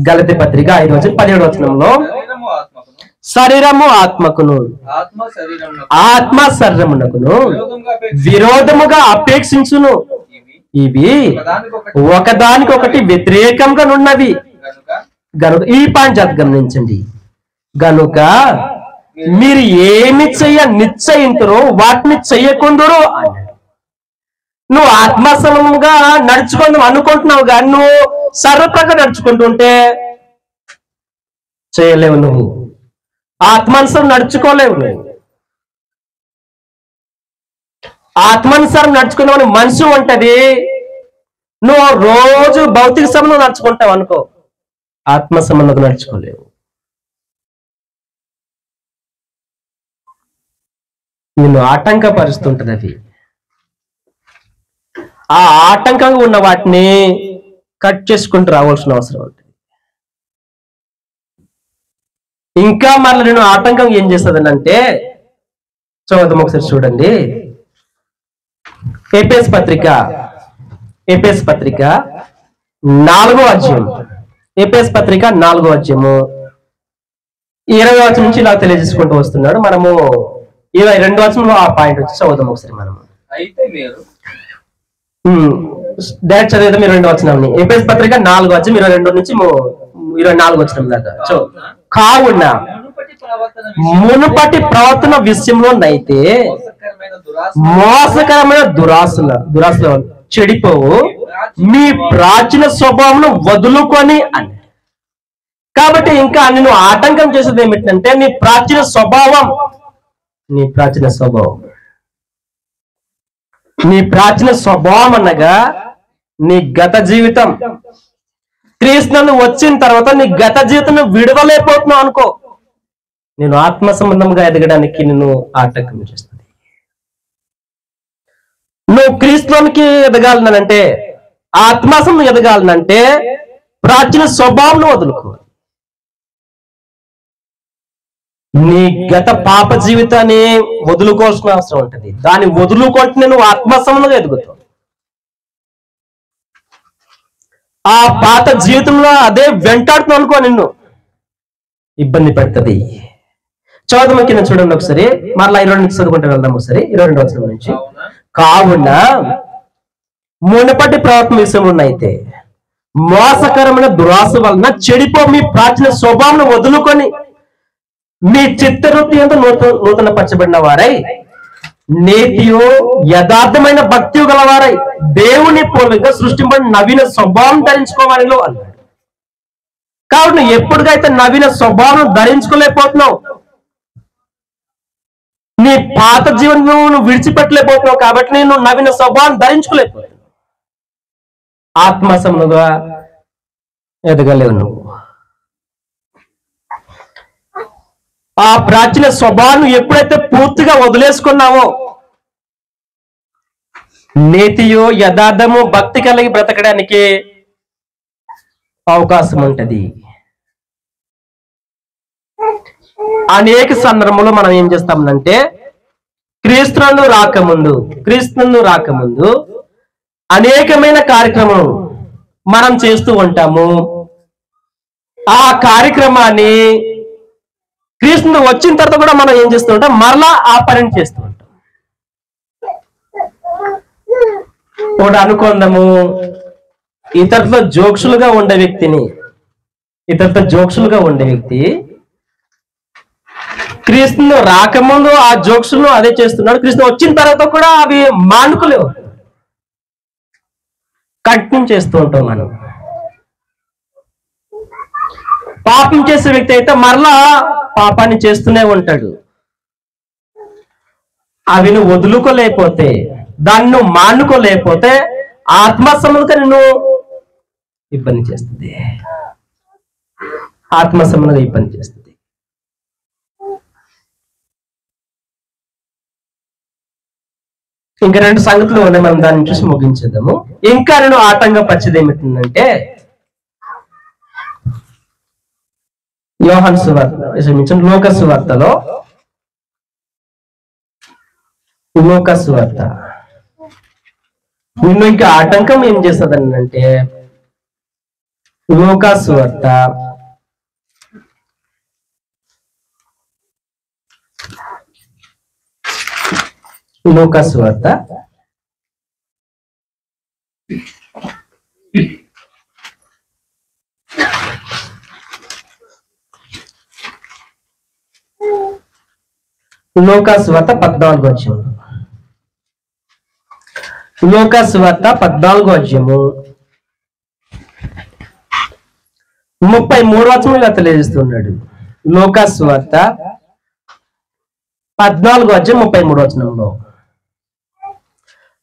గలతీ పత్రిక 5వ అధ్యాయం 17వ వచనంలో, శరీరము ఆత్మకును ఆత్మ శరీరమునకును విరోధముగా అపేక్షించును, ఇవి ఒకదానికొకటి వ్యతిరేకంగా ఉన్నవి గనుక, ఈ పాయింట్ గమనించండి, గనుక మీరు ఏమి నిశ్చయింతురో వాటిని చెయ్యకుందరు అన్నాడు. నువ్వు ఆత్మసమంగా నడుచుకుందాం అనుకుంటున్నావు కానీ నువ్వు సర్వప్రగా నడుచుకుంటుంటే చేయలేవు. నువ్వు ఆత్మానుసారం నడుచుకోలేవు. నువ్వు ఆత్మానుసారం నడుచుకున్నావు మనసు ఉంటది. నువ్వు రోజు భౌతిక సంబంధం నడుచుకుంటావు అనుకో, ఆత్మ సంబంధం నడుచుకోలేవు. నిన్ను ఆటంకపరుస్తుంటది అవి. ఆ ఆటంకంగా ఉన్న వాటిని కట్ చేసుకుంటూ రావాల్సిన అవసరం ఉంటుంది. ఇంకా మళ్ళీ నేను ఆటంకం ఏం చేస్తుందని అంటే చదువుతాం ఒకసారి చూడండి. ఎఫెసు పత్రిక 4వ అధ్యాయం, ఎఫెసు పత్రిక 4వ అధ్యాయము 20వ వచనం నుంచి ఇలా తెలియజేసుకుంటూ వస్తున్నాడు. మనము 22వ వచనంలో ఆ పాయింట్ వచ్చి చదువుదాం ఒకసారి. మనము అయితే మీరు డైరెక్ట్ చదివేద్దాం 22వ వచనాన్ని. ఎఫెసు పత్రిక 4వ అధ్యాయం 22 నుంచి 24వ వచనం దాకా. కావున మునుపటి ప్రవర్తన విషయంలోనైతే మోసకరమైన దురాశల చెడిపోవు, మీ ప్రాచీన స్వభావం వదులుకొని అని. కాబట్టి ఇంకా నేను ఆటంకం చేసేది ఏమిటంటే నీ ప్రాచీన స్వభావం. నీ ప్రాచీన స్వభావం అనగా నీ గత జీవితం. క్రీస్తును వచ్చిన తర్వాత నీ గత జీవితం విడవలేకపోతున్నావు అనుకో, నేను ఆత్మ సంబంధంగా ఎదగడానికి నేను ఆటంకం చేస్తుంది. నువ్వు క్రీస్తులోనికి ఎదగాలనంటే, ఆత్మాసం ఎదగాలనంటే ప్రాచీన స్వభావం వదులుకోవాలి. నీ గత పాప జీవితాన్ని వదులుకోవాల్సిన అవసరం ఉంటుంది. దాన్ని వదులుకుంటే నువ్వు ఆత్మసంబంధంగా ఎదుగుతావు. ఆ పాత జీవితంలో అదే వెంటాడుతున్నావు అనుకో, నిన్ను ఇబ్బంది పెడుతుంది. చదువు కింద చూడండి ఒకసారి. మరలా 22 నుంచి చదువుకుంటే వెళ్దాం ఒకసారి. 22వ వచనం నుంచి, కావున మునుపటి ప్రవర్తన విషయంలో అయితే మోసకరమైన దురాశ వలన చెడిపో మీ ప్రాచీన స్వభావం వదులుకొని మీ చిత్తవృత్తి అంతా నూతన పరచబడిన వారై నీతియు యథార్థమైన భక్తి గలవారై దేవుని పోలికగా సృష్టింపబడిన నవీన స్వభావం ధరించుకోవాలని అన్నాడు. కాబట్టి నువ్వు ఎప్పటికైతే నవీన స్వభావం ధరించుకోలేకపోతున్నావు, నీ పాత జీవనం నువ్వు విడిచిపెట్టలేకపోతున్నావు, కాబట్టి నేను నవీన స్వభావం ధరించుకోలేకపోతున్నావు. ఆత్మసముగా ఎదగలేవు నువ్వు. ఆ ప్రాచీన స్వభావాన్ని ఎప్పుడైతే పూర్తిగా వదిలేసుకున్నావో, నీతియు యథార్థము భక్తి కలిగి బ్రతకడానికి అవకాశం ఉంటది. అనేక సందర్భంలో మనం ఏం చేస్తామంటే క్రీస్తునందు రాకముందు అనేకమైన కార్యక్రమం మనం చేస్తూ ఉంటాము. ఆ కార్యక్రమాన్ని క్రీస్తు వచ్చిన తర్వాత కూడా మనం ఏం చేస్తూ ఉంటాం, మరలా ఆ పనిని చేస్తూ ఉంటాం. ఒకటి అనుకుందాము, ఇతరులతో జోక్షులుగా ఉండే వ్యక్తి క్రీస్తును రాకముందు ఆ జోక్సులను అదే చేస్తున్నాడు. క్రీస్తు వచ్చిన తర్వాత కూడా అవి మానుకోలేవు, కంటిన్యూ చేస్తూ ఉంటాం మనం. పాపం చేసే వ్యక్తి అయితే మరలా పాపాన్ని చేస్తూనే ఉంటాడు. అవి నువ్వు వదులుకోలేకపోతే, దాన్ని నువ్వు మానుకోలేకపోతే ఆత్మ సంబంధంగా నిన్ను ఇబ్బంది చేస్తుంది. ఇంకా 2 సంగతులు ఉన్నాయి, మనం దాన్ని చూసి ముగించేద్దాము. ఇంకా నేను ఆటంకపరిచేది ఏమిటంటే యోహాను సువార్త, లూకా సువార్త నిన్ను ఇంకా ఆటంకం ఏం చేస్తుందని అంటే లూకా సువార్త 14వ అధ్యాయం. 33వ వచనంలో తెలియజేస్తున్నాడు. లూకా సువార్త 14వ అధ్యాయం 33వ వచనంలో,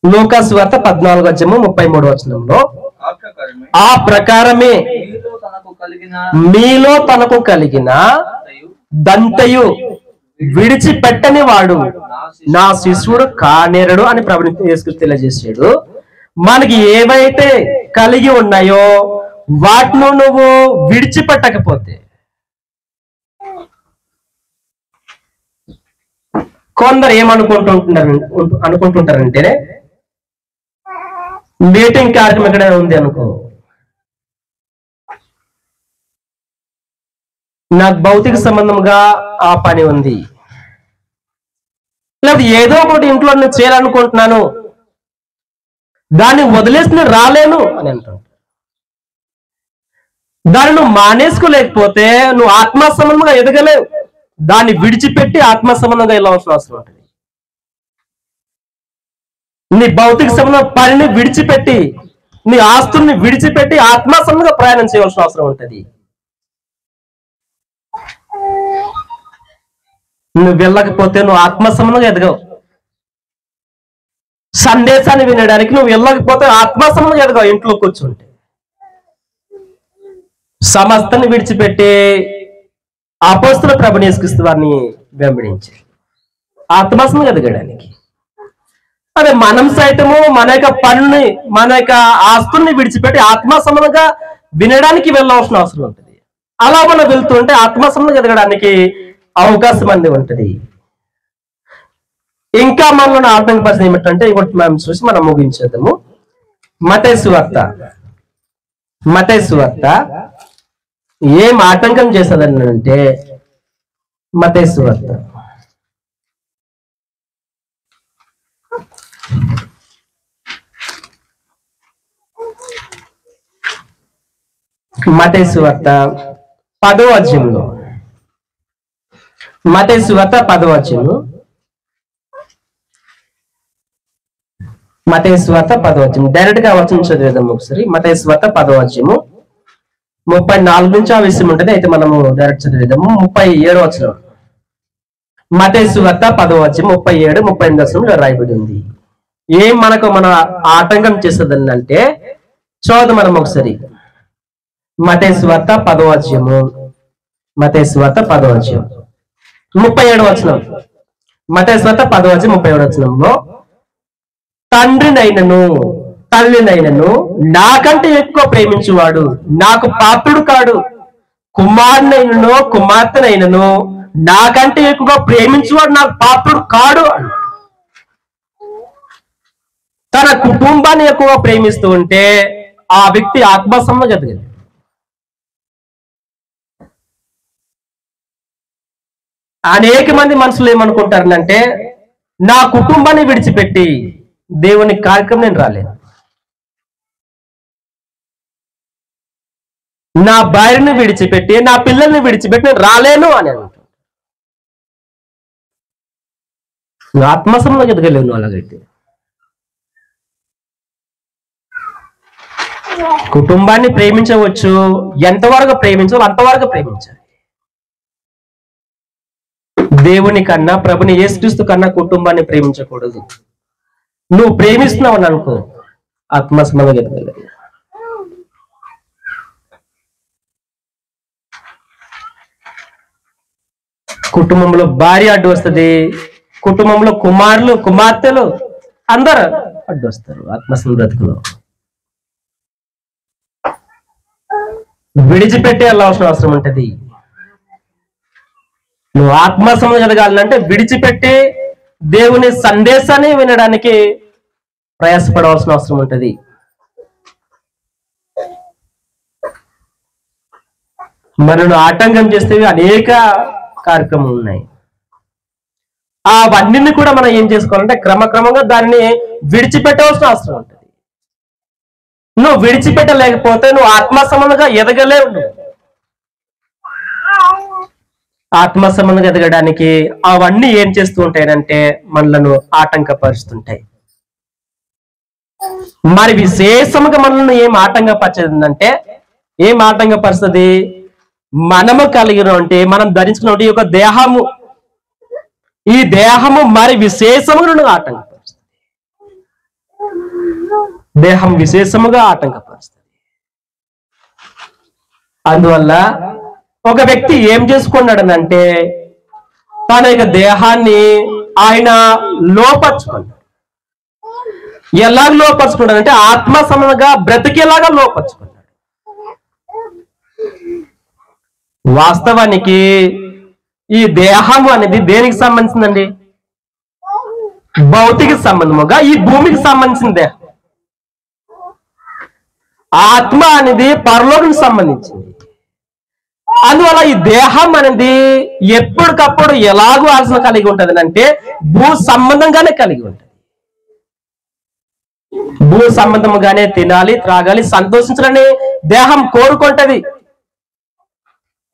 లూకా సువార్త 14వ అధ్యాయం 33వ వచనంలో, ఆ ప్రకారమే మీలో తనకు కలిగిన దంతయు విడిచిపెట్టని వాడు నా శిష్యుడు కానేరడు అని ప్రభువు యేసు తెలియజేశాడు. మనకి ఏవైతే కలిగి ఉన్నాయో వాటిని నువ్వు విడిచిపెట్టకపోతే, కొందరు అనుకుంటుంటారంటే మీటింగ్ కార్యక్రమం ఎక్కడైనా ఉంది అనుకో, నాకు భౌతిక సంబంధంగా ఆ పని ఉంది, లేకపోతే ఏదో ఒకటి ఇంట్లో నేను చేయాలనుకుంటున్నాను, దాన్ని వదిలేసి నేను రాలేను అని అంటాను. దాన్ని నువ్వు మానేసుకోలేకపోతే నువ్వు ఆత్మ సంబంధంగా ఎదగలేవు. దాన్ని విడిచిపెట్టి ఆత్మ సంబంధంగా వెళ్ళవలసిన అవసరం ఉంటుంది. నీ భౌతిక సంబంధం పనిని విడిచిపెట్టి, నీ ఆస్తుల్ని విడిచిపెట్టి ఆత్మ సంబంధంగా ప్రయాణం చేయవలసిన అవసరం ఉంటుంది. నువ్వు వెళ్ళకపోతే నువ్వు ఆత్మ సంబంధంగా ఎదగవు. సందేశాన్ని వినడానికి నువ్వు వెళ్ళకపోతే ఆత్మ సంబంధంగా ఎదగవు. ఇంట్లో కూర్చుంటే సమస్తాన్ని విడిచిపెట్టి అపోస్తల ప్రభువుని యేసుక్రీస్తు వారిని వెంబడించి ఆత్మ సంబంధంగా ఎదగడానికి. అదే మనం సైతము మన యొక్క పనుని, మన యొక్క ఆస్తుల్ని విడిచిపెట్టి ఆత్మ సంబంధంగా వినడానికి వెళ్ళవలసిన అవసరం ఉంటుంది. అలా మనం వెళ్తుంటే ఆత్మ సంబంధంగా ఎదగడానికి అవకాశం అనేది ఉంటుంది. ఇంకా మనలో ఆటంకపరిచిన ఏమిటంటే ఇంకోటి మనం చూసి మనం ముగించేద్దాము. మత్తయి సువార్త ఏం ఆటంకం చేస్తుందని అంటే, మత్తయి సువార్త 10వ అధ్యాయంలో, మత్తయి సువార్త 10వ అధ్యాయము, డైరెక్ట్ గా వచనం చదివేద్దాం ఒకసారి. మత్తయి సువార్త 10వ అధ్యాయము 34 నుంచి ఆ విషయం ఉంటుంది. అయితే మనము డైరెక్ట్ చదివేద్దాము. 37వ వచనం, మత్తయి సువార్త 10వ అధ్యాయం 37, 38 వచనంలో రాయబడి ఉంది. ఏం మనకు మన ఆటంకం చేస్తుందని అంటే చూద్దాం మనం ఒకసారి. మత్తయి సువార్త 10వ అధ్యాయము, 37వ వచనం, మత్తయి సువార్త 10:37వ వచనంలో, తండ్రినైనను తల్లినైనను నాకంటే ఎక్కువ ప్రేమించువాడు నాకు పాత్రుడు కాడు, కుమారునైనను కుమార్తెనైనను నాకంటే ఎక్కువగా ప్రేమించువాడు నాకు పాత్రుడు కాడు అని. తన కుటుంబాన్ని ఎక్కువగా ప్రేమిస్తూ ఉంటే ఆ వ్యక్తి ఆత్మసంబంధం ఎదగదు. అనేక మంది మనుషులు ఏమనుకుంటారంటే, నా కుటుంబాన్ని విడిచిపెట్టి దేవుని కార్యక్రమం నేను రాలేను, నా భార్యను విడిచిపెట్టి నా పిల్లల్ని విడిచిపెట్టి నేను రాలేను అని అంటారు. నువ్వు ఆత్మసంబంధం ఎదగలేవు. నువ్వు అలాగైతే కుటుంబాన్ని ప్రేమించవచ్చు, ఎంతవరకు ప్రేమించాలో అంతవరకు ప్రేమించాలి. దేవుని కన్నా, ప్రభుని యేసుక్రీస్తు కన్నా కుటుంబాన్ని ప్రేమించకూడదు. నువ్వు ప్రేమిస్తున్నావు అని అనుకో, ఆత్మసంబంధం ఎదగలేదు. కుటుంబంలో భార్య అడ్డు వస్తుంది, కుటుంబంలో కుమారులు కుమార్తెలు అందరూ అడ్డు వస్తారు. ఆత్మసంబంధ బ్రతుకులో విడిచిపెట్టే వెళ్ళవలసిన అవసరం ఉంటుంది. నువ్వు ఆత్మసంబంధం ఎదగాలంటే విడిచిపెట్టి దేవుని సందేశాన్ని వినడానికి ప్రయాసపడవలసిన అవసరం ఉంటుంది. మనను ఆటంకం చేస్తే అనేక కార్యక్రమాలు ఉన్నాయి. అవన్నీ కూడా మనం ఏం చేసుకోవాలంటే క్రమక్రమంగా దానిని విడిచిపెట్టవలసిన అవసరం ఉంటుంది. నువ్వు విడిచిపెట్టలేకపోతే నువ్వు ఆత్మసంబంధంగా ఎదగలేవు. ఆత్మసంబంధంగా ఎదగడానికి అవన్నీ ఏం చేస్తూ ఉంటాయంటే మనలను ఆటంకపరుస్తుంటాయి. మరి విశేషముగా మనల్ని ఏం ఆటంకపరచదంటే, ఏం ఆటంకపరుస్తుంది? మనము కలిగినటువంటి, మనం ధరించుకున్న ఒక దేహము, ఈ దేహము మరి విశేషముగా ఆటంకపరుస్తుంది. దేహం విశేషముగా ఆటంకపరుస్తుంది. అందువల్ల ఒక వ్యక్తి ఏం చేసుకున్నాడనంటే, తన యొక్క దేహాన్ని ఆయన లోపరుచుకున్నాడు. ఎలా లోపరుచుకున్నాడంటే ఆత్మ సంబంధంగా బ్రతికేలాగా లోపరుచుకున్నాడు. వాస్తవానికి ఈ దేహము అనేది దేనికి సంబంధించిందండి? భౌతిక సంబంధముగా ఈ భూమికి సంబంధించిన దేహం. ఆత్మ అనేది పరలోకానికి సంబంధించింది. అందువల్ల ఈ దేహం అనేది ఎప్పటికప్పుడు ఎలాగూ ఆలోచన కలిగి ఉంటది అంటే భూ సంబంధంగానే కలిగి ఉంటది. భూ సంబంధముగానే తినాలి, త్రాగాలి, సంతోషించాలని దేహం కోరుకుంటది.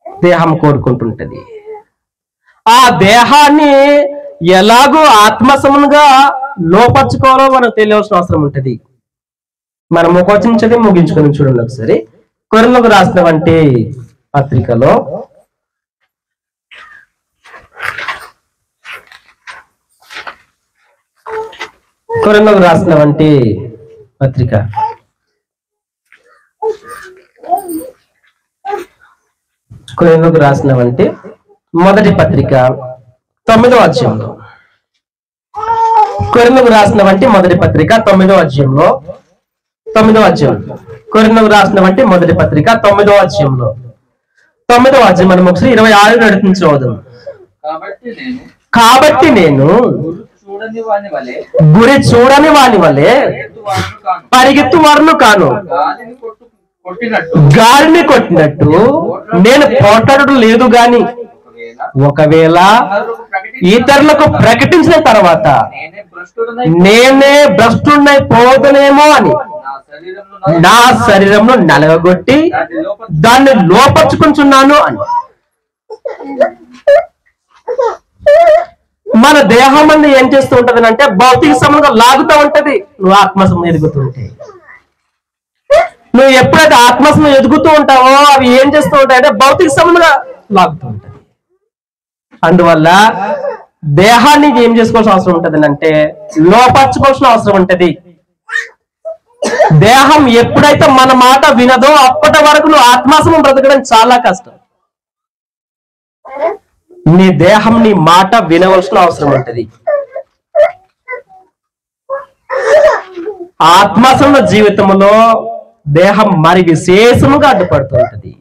దేహం కోరుకుంటుంటది. ఆ దేహాన్ని ఎలాగో ఆత్మసంబంధంగా లోపరుచుకోవాలో మనం తెలియవలసిన అవసరం ఉంటది. మనం ఒక వచనం చదివి ముగించుకొని చూడండి ఒకసారి. కొరింథీయులకు రాసినటువంటి పత్రికలో కొరింథీయులకు రాసినటువంటి పత్రిక కొరింథీయులకు రాసినటువంటి మొదటి పత్రిక 9వ అధ్యాయంలో, కొరింథీయులకు రాసినటువంటి మొదటి పత్రిక 9వ అధ్యాయంలో, 9వ అధ్యాయం, కొరింథీయులకు రాసినటువంటి మొదటి పత్రిక 9వ అధ్యాయంలో, 9వ అధ్యాయం మనం ఒకసారి 26 నడుచుకుని చదువుదాం. కాబట్టి నేను గురి చూడని వాని వలె పరిగెత్తు వారును కాను, గాలిని కొట్టినట్టు నేను పోట్లాడడం లేదు గాని, ఒకవేళ ఇతరులకు ప్రకటించిన తర్వాత నేనే భ్రష్టుడైపోతానేమో అని నా శరీరంలో నలగగొట్టి దాన్ని లోపరుచుకుంటున్నాను అని. మన దేహం అనేది ఏం చేస్తూ ఉంటది అంటే భౌతిక సంబంధంగా లాగుతూ ఉంటది. నువ్వు ఆత్మసంబంధం ఎదుగుతూ ఉంటే, నువ్వు ఎప్పుడైతే ఆత్మసంబంధం ఎదుగుతూ ఉంటావో అవి ఏం చేస్తూ ఉంటాయంటే భౌతిక సంబంధంగా లాగుతూ ఉంటది. అందువల్ల దేహాన్ని ఏం చేసుకోవాల్సిన అవసరం ఉంటది అంటే లోపరచుకోవాల్సిన అవసరం ఉంటది. దేహం ఎప్పుడైతే మన మాట వినదో అప్పటి వరకు నువ్వు ఆత్మసంబంధం బ్రతకడం చాలా కష్టం. నీ దేహం నీ మాట వినవలసిన అవసరం ఉంటుంది. ఆత్మసంలో జీవితంలో దేహం మరి విశేషముగా అడ్డుపడుతూ ఉంటుంది.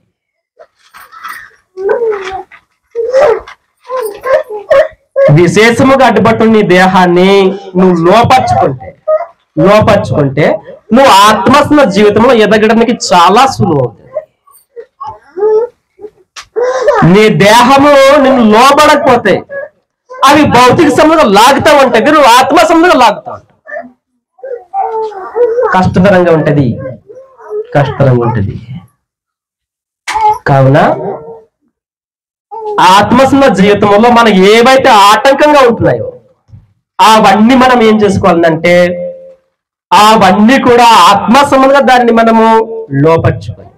విశేషముగా అడ్డుపడుతున్న నీ దేహాన్ని నువ్వు లోపరుచుకుంటే నువ్వు ఆత్మస్న జీవితంలో ఎదగడానికి చాలా సులువు అవుతుంది. నీ దేహము నిన్ను లోబడకపోతే అవి భౌతిక సంబంధంగా లాగుతా ఉంటాయి, నువ్వు ఆత్మ సంబంధంగా లాగుతా ఉంటావు. కష్టతరంగా ఉంటది. కావున ఆత్మస్న జీవితంలో మనకి ఏవైతే ఆటంకంగా ఉంటున్నాయో అవన్నీ మనం ఏం చేసుకోవాలంటే అవన్నీ కూడా ఆత్మ సంబంధంగా దాన్ని మనము లోపరుచుకొని,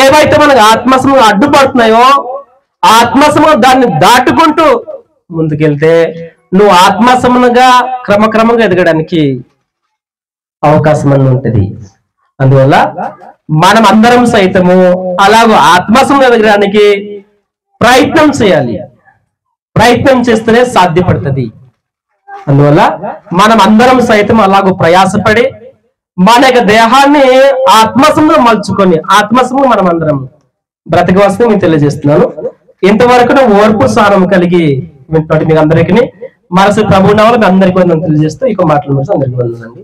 ఏవైతే మనకు ఆత్మసంగా అడ్డుపడుతున్నాయో ఆత్మసంగా దాన్ని దాటుకుంటూ ముందుకెళ్తే నువ్వు ఆత్మసంగా క్రమక్రమంగా ఎదగడానికి అవకాశం అని ఉంటుంది. అందువల్ల మనం అందరం సైతము అలాగూ ఆత్మసంగా ఎదగడానికి ప్రయత్నం చేయాలి. ప్రయత్నం చేస్తేనే సాధ్యపడుతుంది. అందువల్ల మనం అందరం సైతం అలాగూ ప్రయాసపడి మన యొక్క దేహాన్ని ఆత్మసంలో మలుచుకొని ఆత్మసంలో మనం అందరం బ్రతకవలసింది నేను తెలియజేస్తున్నాను. ఇంతవరకు ఓర్పు సారం కలిగి వింటున్నట్టు మీకు అందరికీ మనసు ప్రభువు నామములో మీ అందరికీ వందనాలు తెలియజేస్తూ ఇక మాటలు అందరికీ వందనాలండి.